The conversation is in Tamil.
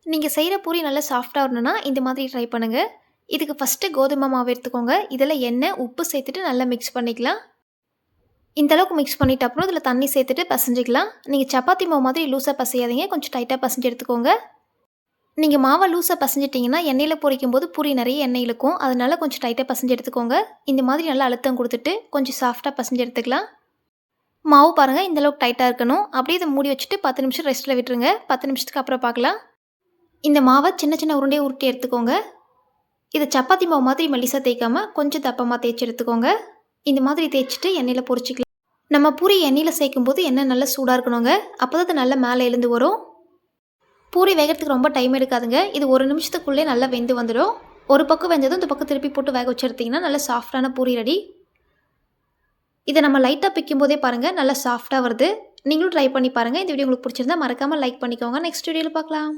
நீங்க செய்ற பூரி நல்லா சாஃப்ட்டா வரணும்னா, இந்த மாதிரி ட்ரை பண்ணுங்க. இதுக்கு ஃபர்ஸ்ட்டு கோதுமை மாவு எடுத்துக்கோங்க. இதில எண்ணெய், உப்பு சேர்த்துட்டு நல்லா மிக்ஸ் பண்ணிக்கலாம். இந்த அளவுக்கு மிக்ஸ் பண்ணிட்ட அப்புறம் இதில தண்ணி சேர்த்துட்டு பெசஞ்சிக்கலாம். நீங்க சப்பாத்தி மாவு மாதிரி லூஸா பெசையாதீங்க. கொஞ்சம் டைட்டா பெசஞ்சு எடுத்துக்கோங்க. நீங்க மாவ லூஸா பெசஞ்சிட்டீங்கன்னா, எண்ணெயில பொரிக்கும்போது பூரி நெறைய எண்ணெய் இழுக்கும். அதனால கொஞ்சம் டைட்டா பெசஞ்சு எடுத்துக்கோங்க. இந்த மாதிரி நல்லா அழுத்தம் குடுத்துட்டு, கொஞ்சம் சாஃப்ட்டா பெசஞ்சு எடுத்துக்கலாம். மாவு பாருங்க இந்த அளவுக்கு டைட்டா இருக்கணும். அப்படியே இத மூடி வச்சுட்டு 10 நிமிஷம் ரெஸ்ட்ல விட்டுருங்க. 10 நிமிஷத்துக்கு அப்புறம் பார்க்கலாம். இந்த மாவ சின்ன சின்ன உருண்டையா உருட்டி எடுத்துக்கோங்க. இத சப்பாத்தி மாவு மாதிரி மெல்லிசா தேய்க்காம, கொஞ்சம் தப்பமா தேய்ச்சு எடுத்துக்கோங்க. இந்த மாதிரி தேய்ச்சுட்டு எண்ணெயில பொரிச்சுக்கலாம். நம்ம பூரி எண்ணெயில சேர்க்கும்போது எண்ணெய் நல்லா சூடா இருக்கணுங்க. அப்பதான் அது நல்லா மேல எழுந்து வரும். பூரி வேகறதுக்கு ரொம்ப டைம் எடுக்காதுங்க. இது 1 நிமிஷத்துக்குள்ளே நல்லா வெந்து வந்துடும். ஒரு பக்கம் வெந்ததும் இந்த பக்கம் திருப்பி போட்டு வேக வச்சு எடுத்தீங்கன்னா, நல்லா சாஃப்ட்டான பூரி ரெடி. இத நம்ம லைட்டா பிக்கும்போதே பாருங்க, நல்லா சாஃப்ட்டா வருது. நீங்களும் ட்ரை பண்ணி பாருங்க. இந்த வீடியோ உங்களுக்கு பிடிச்சிருந்தா மறக்காம லைக் பண்ணிக்கோங்க. நெக்ஸ்ட் வீடியோல பார்க்கலாம்.